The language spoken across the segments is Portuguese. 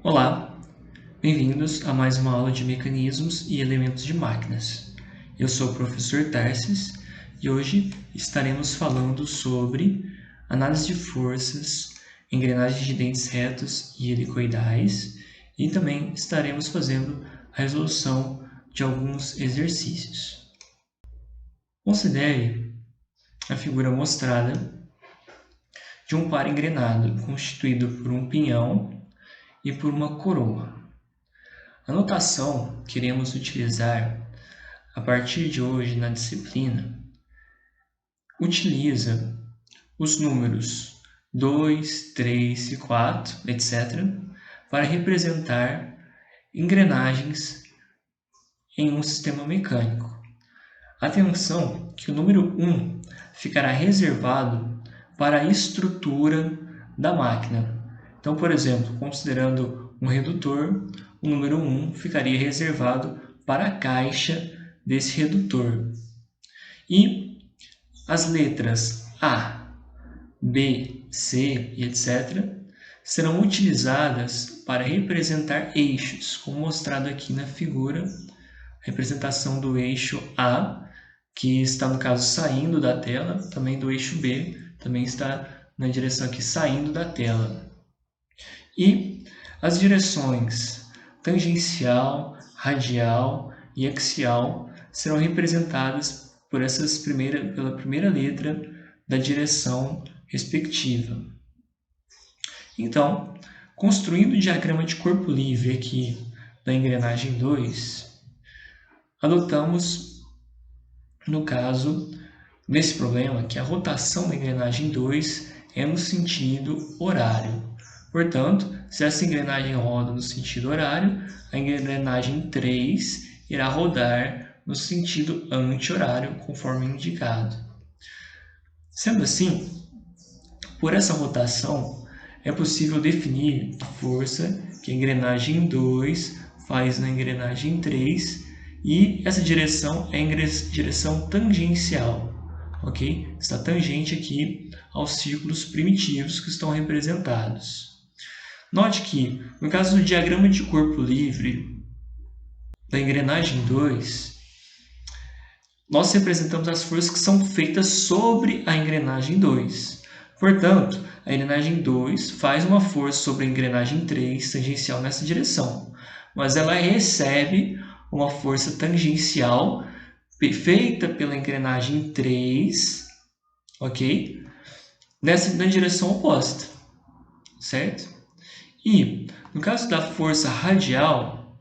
Olá, bem-vindos a mais uma aula de mecanismos e elementos de máquinas. Eu sou o professor Tarsis e hoje estaremos falando sobre análise de forças, engrenagens de dentes retos e helicoidais e também estaremos fazendo a resolução de alguns exercícios. Considere a figura mostrada de um par engrenado constituído por um pinhão e por uma coroa. A notação que iremos utilizar a partir de hoje na disciplina utiliza os números 2, 3 e 4, etc., para representar engrenagens em um sistema mecânico. Atenção que o número 1 ficará reservado para a estrutura da máquina. Então, por exemplo, considerando um redutor, o número 1 ficaria reservado para a caixa desse redutor. E as letras A, B, C e etc. serão utilizadas para representar eixos, como mostrado aqui na figura, a representação do eixo A, que está, no caso, saindo da tela, também do eixo B, também está na direção aqui, saindo da tela. E as direções tangencial, radial e axial serão representadas por pela primeira letra da direção respectiva. Então, construindo o diagrama de corpo livre aqui da engrenagem 2, adotamos, no caso desse problema, que a rotação da engrenagem 2 é no sentido horário. Portanto, se essa engrenagem roda no sentido horário, a engrenagem 3 irá rodar no sentido anti-horário, conforme indicado. Sendo assim, por essa rotação, é possível definir a força que a engrenagem 2 faz na engrenagem 3, e essa direção é a direção tangencial, ok? Está tangente aqui aos círculos primitivos que estão representados. Note que, no caso do diagrama de corpo livre da engrenagem 2, nós representamos as forças que são feitas sobre a engrenagem 2. Portanto, a engrenagem 2 faz uma força sobre a engrenagem 3, tangencial nessa direção, mas ela recebe uma força tangencial feita pela engrenagem 3, ok? Na direção oposta, certo? E, no caso da força radial,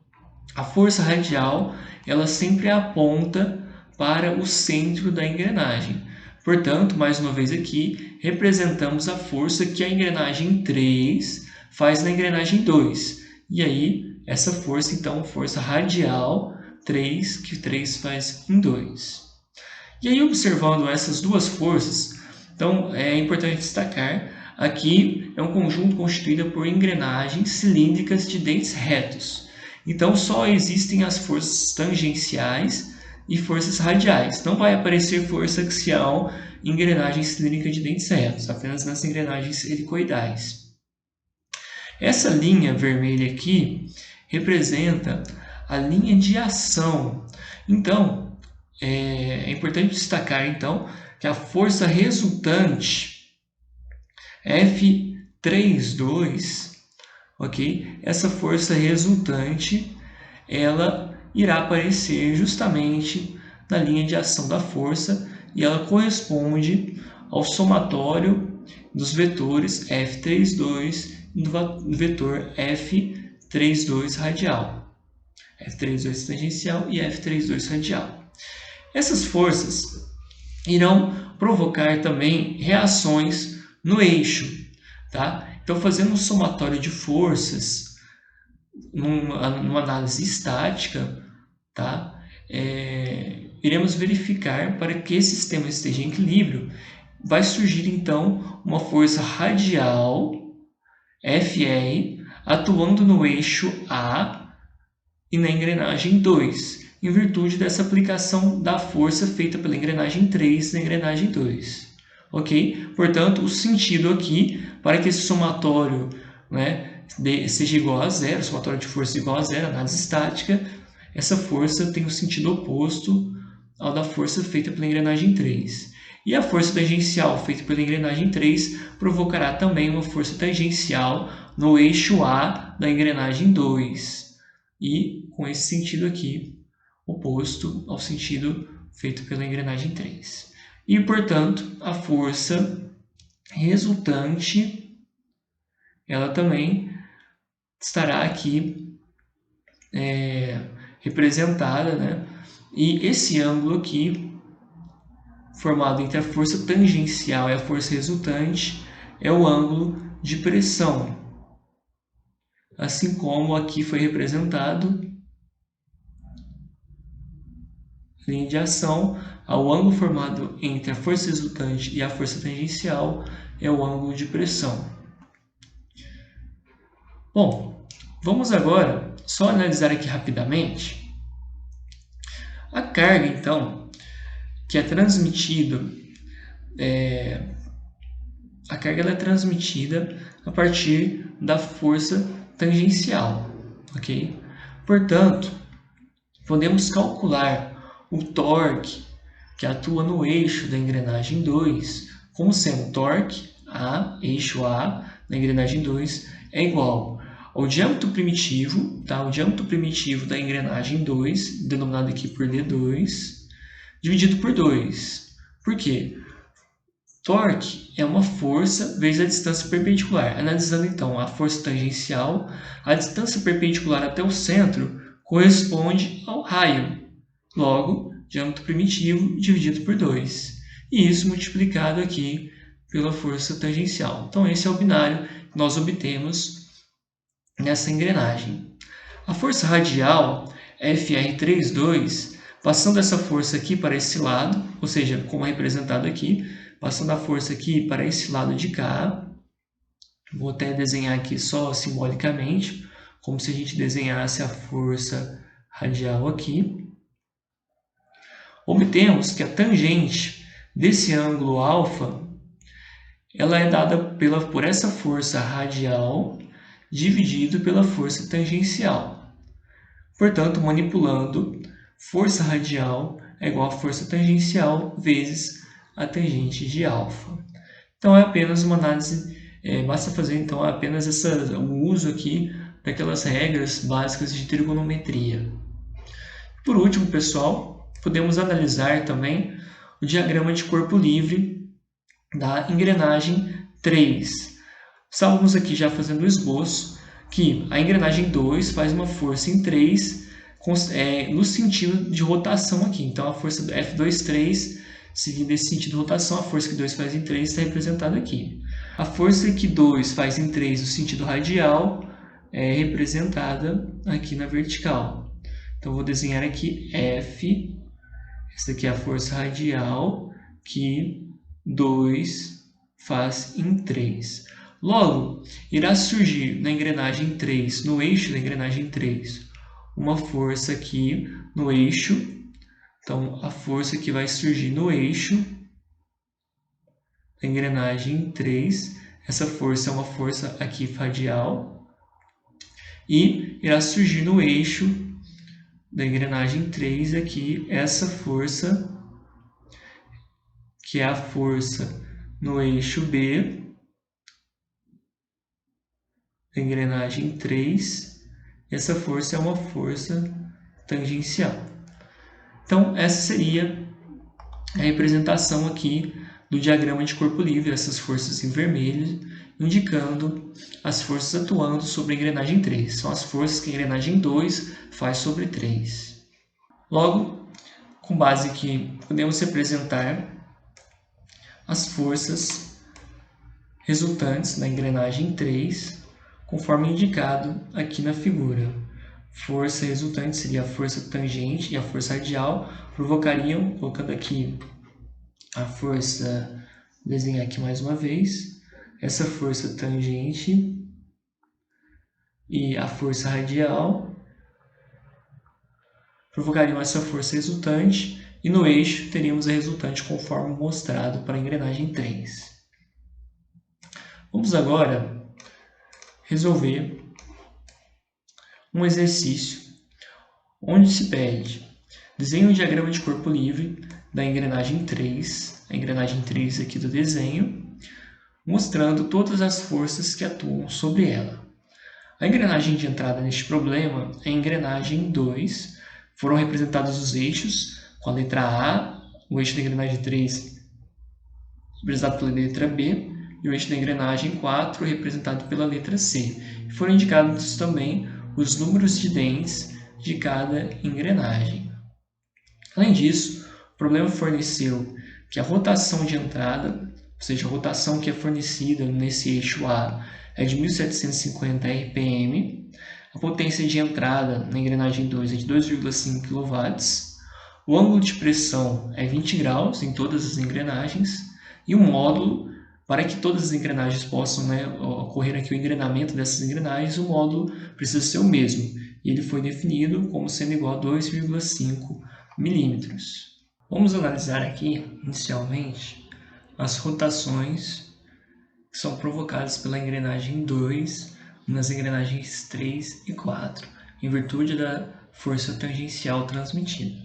a força radial ela sempre aponta para o centro da engrenagem. Portanto, mais uma vez aqui, representamos a força que a engrenagem 3 faz na engrenagem 2. E aí, essa força, então, força radial 3, que 3 faz em 2. E aí, observando essas duas forças, então é importante destacar, aqui é um conjunto constituído por engrenagens cilíndricas de dentes retos. Então, só existem as forças tangenciais e forças radiais. Não vai aparecer força axial em engrenagem cilíndrica de dentes retos, apenas nas engrenagens helicoidais. Essa linha vermelha aqui representa a linha de ação. Então, é importante destacar, então, que a força resultante F32, ok? Essa força resultante, ela irá aparecer justamente na linha de ação da força e ela corresponde ao somatório dos vetores F32 e do vetor F32 radial. F32 tangencial e F32 radial. Essas forças irão provocar também reações no eixo, tá? Então, fazendo um somatório de forças numa análise estática, tá? Iremos verificar para que esse sistema esteja em equilíbrio, vai surgir então uma força radial FR atuando no eixo A e na engrenagem 2, em virtude dessa aplicação da força feita pela engrenagem 3 na engrenagem 2. Ok? Portanto, o sentido aqui, para que esse somatório, né, seja igual a zero, somatória de força igual a zero, análise estática, essa força tem o sentido oposto ao da força feita pela engrenagem 3. E a força tangencial feita pela engrenagem 3 provocará também uma força tangencial no eixo A da engrenagem 2. E com esse sentido aqui, oposto ao sentido feito pela engrenagem 3. E, portanto, a força resultante, ela também estará aqui representada, né? E esse ângulo aqui, formado entre a força tangencial e a força resultante, é o ângulo de pressão. Assim como aqui foi representado linha de ação, o ângulo formado entre a força resultante e a força tangencial é o ângulo de pressão. Bom, vamos agora só analisar aqui rapidamente a carga, então, que é transmitida. A carga ela é transmitida a partir da força tangencial, ok? Portanto, podemos calcular o torque que atua no eixo da engrenagem 2 como sendo torque A, eixo A, na engrenagem 2, é igual ao diâmetro primitivo, tá? O diâmetro primitivo da engrenagem 2, denominado aqui por D2, dividido por 2. Por quê? Torque é uma força vezes a distância perpendicular. Analisando então a força tangencial, a distância perpendicular até o centro corresponde ao raio. Logo, diâmetro primitivo dividido por 2. E isso multiplicado aqui pela força tangencial. Então, esse é o binário que nós obtemos nessa engrenagem. A força radial, FR32, passando essa força aqui para esse lado, ou seja, como é representado aqui, passando a força aqui para esse lado de cá, vou até desenhar aqui só simbolicamente, como se a gente desenhasse a força radial aqui. Obtemos que a tangente desse ângulo alfa, ela é dada por essa força radial dividido pela força tangencial. Portanto, manipulando, força radial é igual a força tangencial vezes a tangente de alfa. Então, é apenas uma análise, basta fazer então apenas o uso aqui daquelas regras básicas de trigonometria. Por último, pessoal, podemos analisar também o diagrama de corpo livre da engrenagem 3. Estávamos aqui já fazendo o esboço que a engrenagem 2 faz uma força em 3 no sentido de rotação aqui. Então, a força do F2,3, seguindo esse sentido de rotação, a força que 2 faz em 3 está representada aqui. A força que 2 faz em 3 no sentido radial é representada aqui na vertical. Então, vou desenhar aqui F, essa daqui é a força radial, que 2 faz em 3. Logo, irá surgir na engrenagem 3, no eixo da engrenagem 3, uma força aqui no eixo. Então, a força que vai surgir no eixo da engrenagem 3, essa força é uma força aqui radial, e irá surgir no eixo da engrenagem 3 aqui essa força, que é a força no eixo B da engrenagem 3. Essa força é uma força tangencial. Então, essa seria a representação aqui do diagrama de corpo livre, essas forças em vermelho, indicando as forças atuando sobre a engrenagem 3. São as forças que a engrenagem 2 faz sobre 3. Logo, com base aqui, podemos representar as forças resultantes na engrenagem 3, conforme indicado aqui na figura. Força resultante seria a força tangente e a força radial, provocariam, colocando aqui a força, vou desenhar aqui mais uma vez, essa força tangente e a força radial provocariam essa força resultante, e no eixo teríamos a resultante conforme mostrado para a engrenagem 3. Vamos agora resolver um exercício onde se pede desenhe um diagrama de corpo livre da engrenagem 3, a engrenagem 3 aqui do desenho, mostrando todas as forças que atuam sobre ela. A engrenagem de entrada neste problema é a engrenagem 2, foram representados os eixos com a letra A, o eixo da engrenagem 3 representado pela letra B e o eixo da engrenagem 4 representado pela letra C. Foram indicados também os números de dentes de cada engrenagem. Além disso, o problema forneceu que a rotação de entrada, ou seja, a rotação que é fornecida nesse eixo A, é de 1750 RPM, a potência de entrada na engrenagem 2 é de 2,5 kW, o ângulo de pressão é 20 graus em todas as engrenagens, e o módulo, para que todas as engrenagens possam ocorrer aqui o engrenamento dessas engrenagens, o módulo precisa ser o mesmo, e ele foi definido como sendo igual a 2,5 milímetros. Vamos analisar aqui, inicialmente, as rotações que são provocadas pela engrenagem 2 nas engrenagens 3 e 4, em virtude da força tangencial transmitida.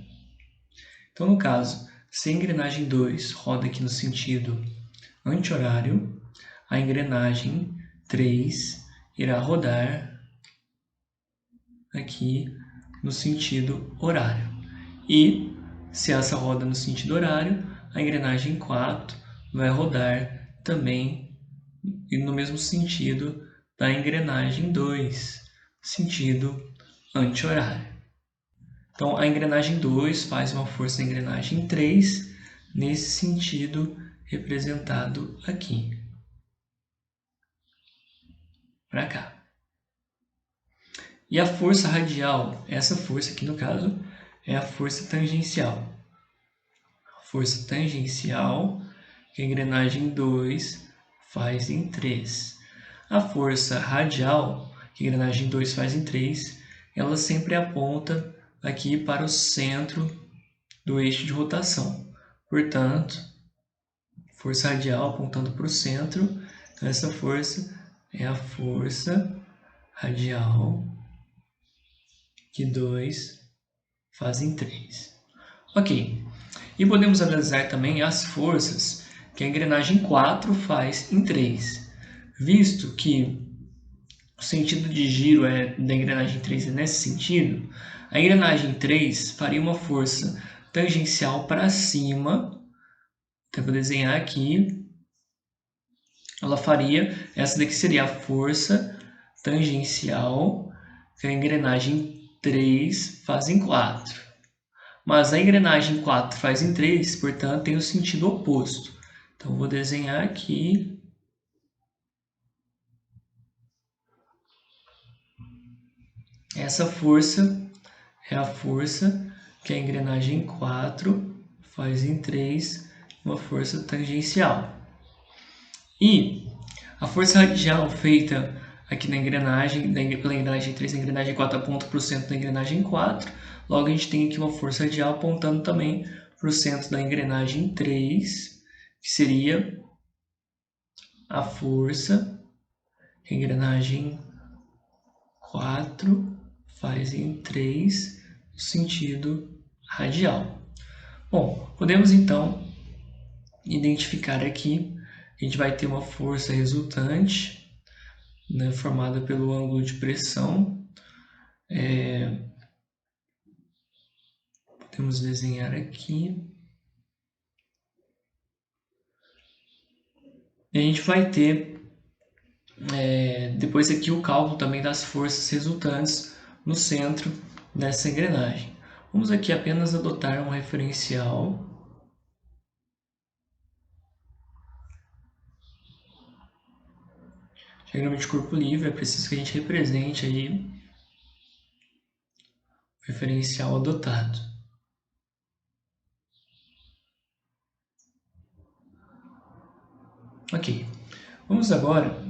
Então, no caso, se a engrenagem 2 roda aqui no sentido anti-horário, a engrenagem 3 irá rodar aqui no sentido horário. E, se essa roda no sentido horário, a engrenagem 4 vai rodar também no mesmo sentido da engrenagem 2, sentido anti-horário. Então, a engrenagem 2 faz uma força na engrenagem 3, nesse sentido representado aqui, para cá. E a força radial, essa força aqui no caso, é a força tangencial. A força tangencial que a engrenagem 2 faz em 3. A força radial que a engrenagem 2 faz em 3, ela sempre aponta aqui para o centro do eixo de rotação. Portanto, força radial apontando para o centro, então essa força é a força radial que 2 faz em 3. Ok, e podemos analisar também as forças que a engrenagem 4 faz em 3, visto que o sentido de giro da engrenagem 3 é nesse sentido, a engrenagem 3 faria uma força tangencial para cima, então eu vou desenhar aqui, ela faria, essa daqui seria a força tangencial que a engrenagem 3 faz em 4. Mas a engrenagem 4 faz em 3, portanto, tem o sentido oposto. Então, vou desenhar aqui. Essa força é a força que a engrenagem 4 faz em 3, uma força tangencial. E a força radial feita aqui na engrenagem, pela engrenagem 3, a engrenagem 4 aponta para o centro da engrenagem 4. Logo, a gente tem aqui uma força radial apontando também para o centro da engrenagem 3, que seria a força que a engrenagem 4 faz em 3 no sentido radial. Bom, podemos então identificar aqui que a gente vai ter uma força resultante, né, formada pelo ângulo de pressão. Podemos desenhar aqui. E a gente vai ter depois aqui o cálculo também das forças resultantes no centro dessa engrenagem. Vamos aqui apenas adotar um referencial. Diagrama de corpo livre, é preciso que a gente represente aí o referencial adotado. Ok, vamos agora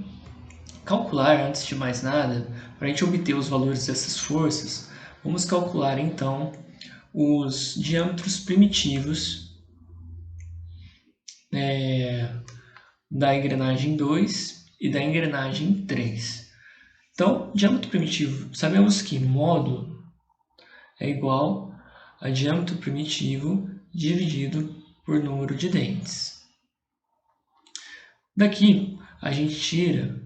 calcular, antes de mais nada, para a gente obter os valores dessas forças, vamos calcular então os diâmetros primitivos da engrenagem 2 e da engrenagem 3. Então, diâmetro primitivo, sabemos que módulo é igual a diâmetro primitivo dividido por número de dentes. Daqui, a gente tira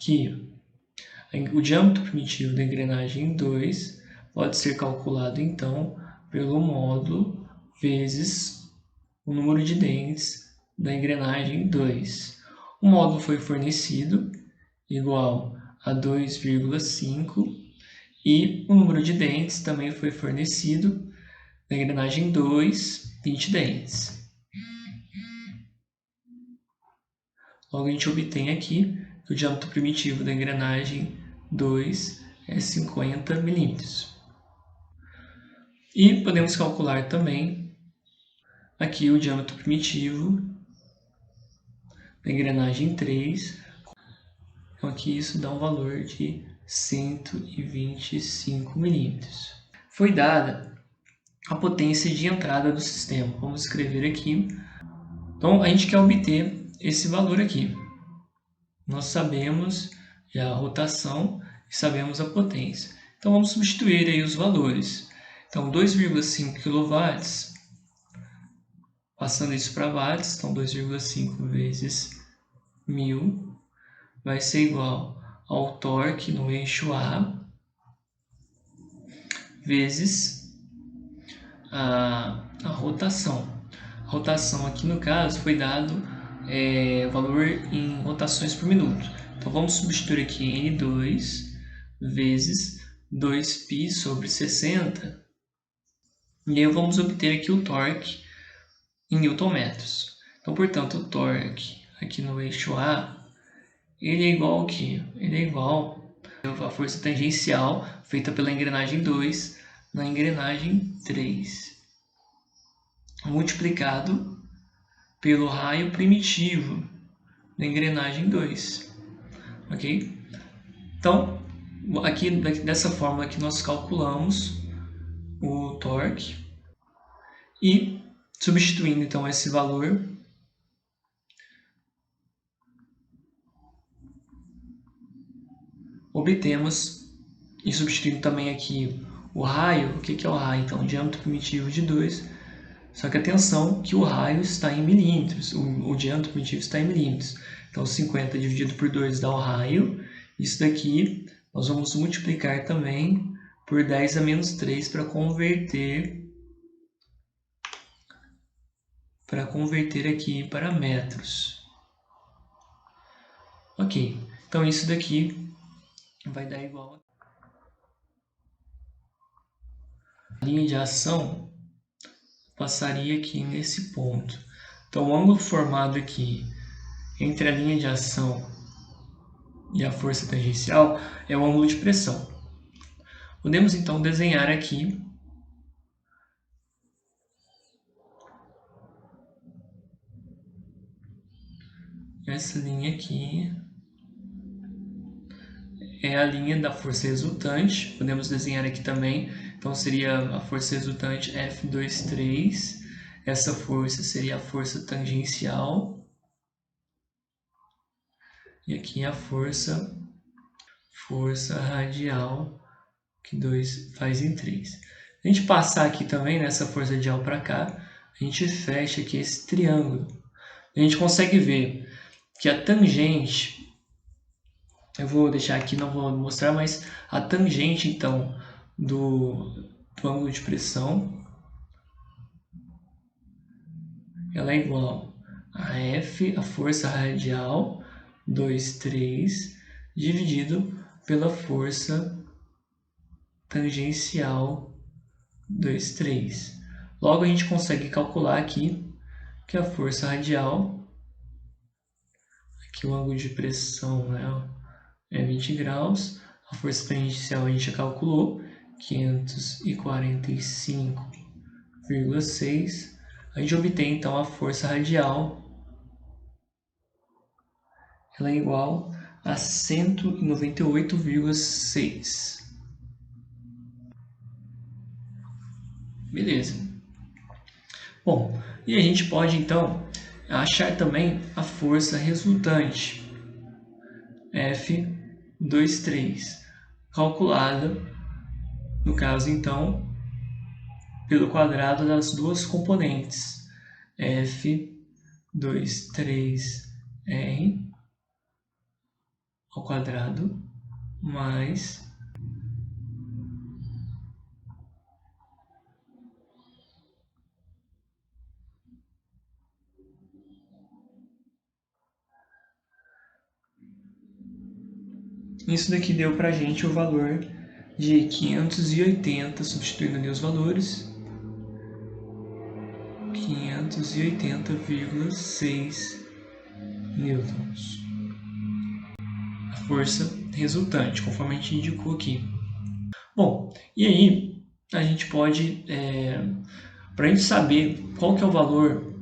que o diâmetro primitivo da engrenagem 2 pode ser calculado, então, pelo módulo vezes o número de dentes da engrenagem 2. O módulo foi fornecido igual a 2,5 e o número de dentes também foi fornecido na engrenagem 2, 20 dentes. Logo, a gente obtém aqui que o diâmetro primitivo da engrenagem 2 é 50 milímetros. E podemos calcular também aqui o diâmetro primitivo da engrenagem 3. Então, aqui isso dá um valor de 125 milímetros. Foi dada a potência de entrada do sistema. Vamos escrever aqui. Então, a gente quer obter esse valor aqui. Nós sabemos já a rotação e sabemos a potência. Então, vamos substituir aí os valores. Então, 2,5 kW, passando isso para watts, então 2,5 vezes 1000 vai ser igual ao torque no eixo A vezes a rotação. A rotação aqui no caso foi dado valor em rotações por minuto. Então vamos substituir aqui N2 vezes 2π sobre 60. E aí vamos obter aqui o torque em newton-metros. Então, portanto, o torque aqui no eixo A, ele é igual ao quê? Ele é igual à força tangencial feita pela engrenagem 2 na engrenagem 3, multiplicado pelo raio primitivo da engrenagem 2. Ok? Então, aqui dessa forma que nós calculamos o torque e substituindo então esse valor obtemos, e substituindo também aqui o raio. O que é o raio? Então, diâmetro primitivo de 2. Só que atenção que o raio está em milímetros, o diâmetro primitivo está em milímetros. Então, 50 dividido por 2 dá o raio. Isso daqui nós vamos multiplicar também por 10 a menos 3 para converter aqui para metros. Ok, então isso daqui vai dar igual a linha de ação passaria aqui nesse ponto. Então, o ângulo formado aqui entre a linha de ação e a força tangencial é o ângulo de pressão. Podemos então desenhar aqui essa linha aqui. É a linha da força resultante. Podemos desenhar aqui também. Então, seria a força resultante F23. Essa força seria a força tangencial. E aqui a força radial, que 2 faz em 3. Se a gente passar aqui também nessa força radial para cá, a gente fecha aqui esse triângulo. A gente consegue ver que a tangente, eu vou deixar aqui, não vou mostrar, mas a tangente, então, do ângulo de pressão, ela é igual a F, a força radial, 2, 3, dividido pela força tangencial, 2, 3. Logo, a gente consegue calcular aqui que a força radial, aqui o ângulo de pressão, né, é 20 graus, a força tangencial a gente já calculou, 545,6. A gente obtém então a força radial, ela é igual a 198,6. Beleza. Bom, e a gente pode então achar também a força resultante, F F23, calculada, no caso, então, pelo quadrado das duas componentes, F23R ao quadrado mais isso daqui deu para a gente o valor de 580, substituindo ali os valores, 580,6 newtons. A força resultante, conforme a gente indicou aqui. Bom, e aí a gente pode, para a gente saber qual que é o valor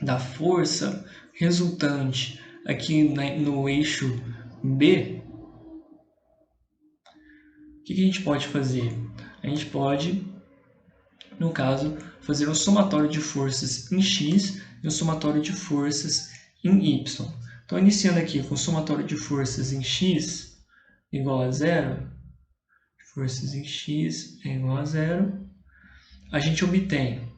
da força resultante aqui no eixo B, o que a gente pode fazer? A gente pode, no caso, fazer um somatório de forças em X e um somatório de forças em Y. Então, iniciando aqui com o somatório de forças em X igual a zero, forças em X é igual a zero, a gente obtém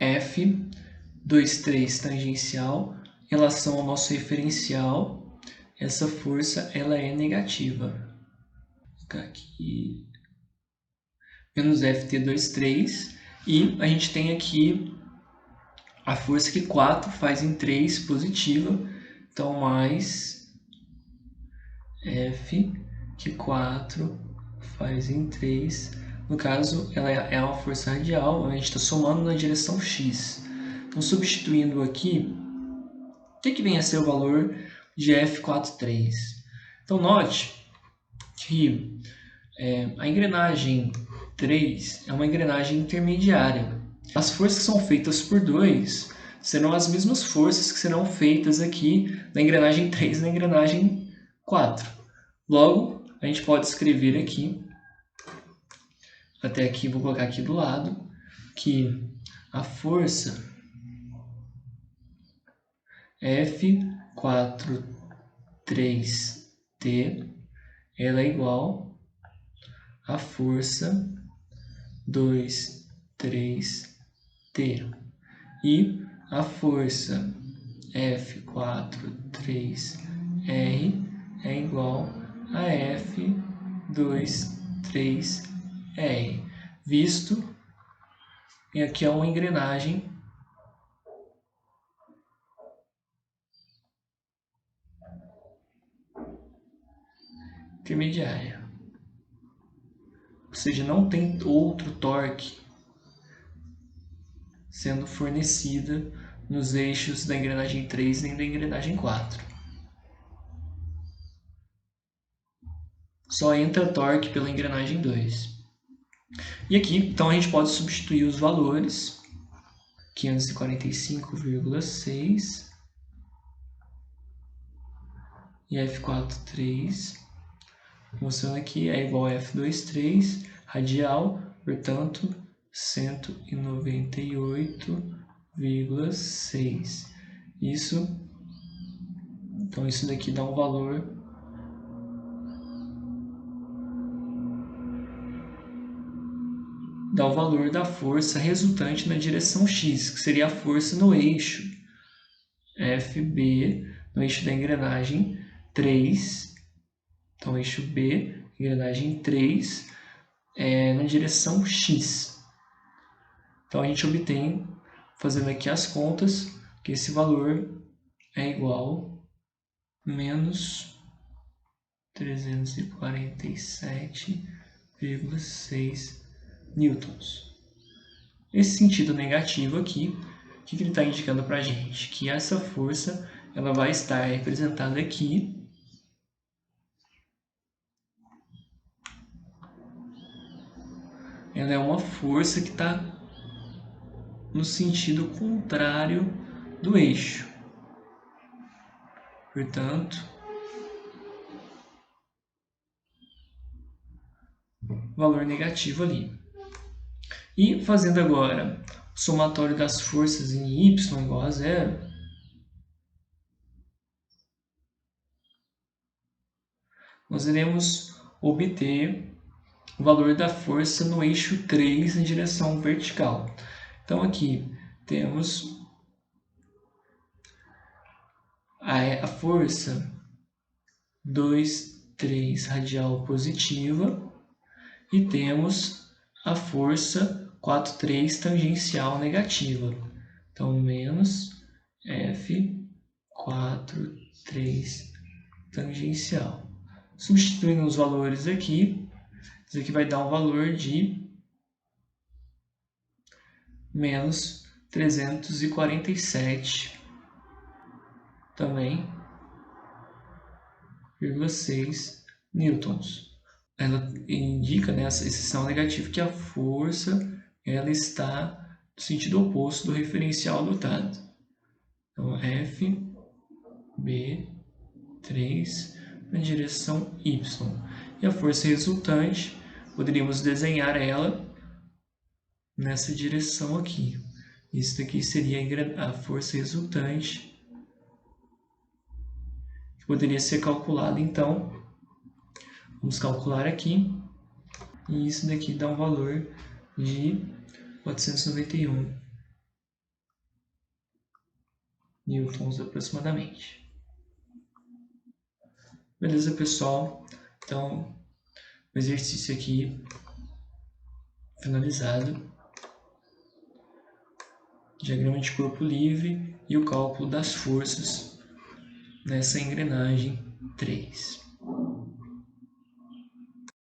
F23 tangencial em relação ao nosso referencial. Essa força ela é negativa. Vou ficar aqui menos Ft23, e a gente tem aqui a força que 4 faz em 3 positiva, então mais F que 4 faz em 3, no caso ela é uma força radial, a gente está somando na direção X. Então substituindo aqui, o que vem a ser o valor de F43? Então note que a engrenagem 3 é uma engrenagem intermediária. As forças que são feitas por 2 serão as mesmas forças que serão feitas aqui na engrenagem 3 e na engrenagem 4. Logo, a gente pode escrever aqui, até aqui, vou colocar aqui do lado, que a força F43T ela é igual à força 2,3T. E a força F43R é igual a F23R, visto que aqui é uma engrenagem intermediária. Ou seja, não tem outro torque sendo fornecida nos eixos da engrenagem 3 nem da engrenagem 4. Só entra torque pela engrenagem 2. E aqui, então, a gente pode substituir os valores, 545,6 e F43, mostrando aqui, é igual a F23 radial, portanto, 198,6. Então isso daqui dá um valor da força resultante na direção X, que seria a força no eixo FB, no eixo da engrenagem 3. Então, eixo B, engrenagem 3, na direção X. Então, a gente obtém, fazendo aqui as contas, que esse valor é igual a menos 347,6 newtons. Esse sentido negativo aqui, o que ele está indicando para a gente? Que essa força ela vai estar representada aqui ela é uma força que está no sentido contrário do eixo. Portanto, valor negativo ali. E fazendo agora o somatório das forças em y igual a zero, nós iremos obter o valor da força no eixo 3 em direção vertical. Então, aqui temos a força 2, 3 radial positiva e temos a força 4, 3 tangencial negativa. Então, menos F 4, 3 tangencial. Substituindo os valores aqui, isso aqui vai dar um valor de menos 347 também, 0,6 newtons. Ela indica, né, esse sinal negativo, que a força ela está no sentido oposto do referencial adotado. Então, F, B, 3 na direção Y. E a força resultante, poderíamos desenhar ela nessa direção aqui. Isso daqui seria a força resultante, que poderia ser calculada, então. Vamos calcular aqui. E isso daqui dá um valor de 491 newtons aproximadamente. Beleza, pessoal? Então, o exercício aqui finalizado. Diagrama de corpo livre e o cálculo das forças nessa engrenagem 3.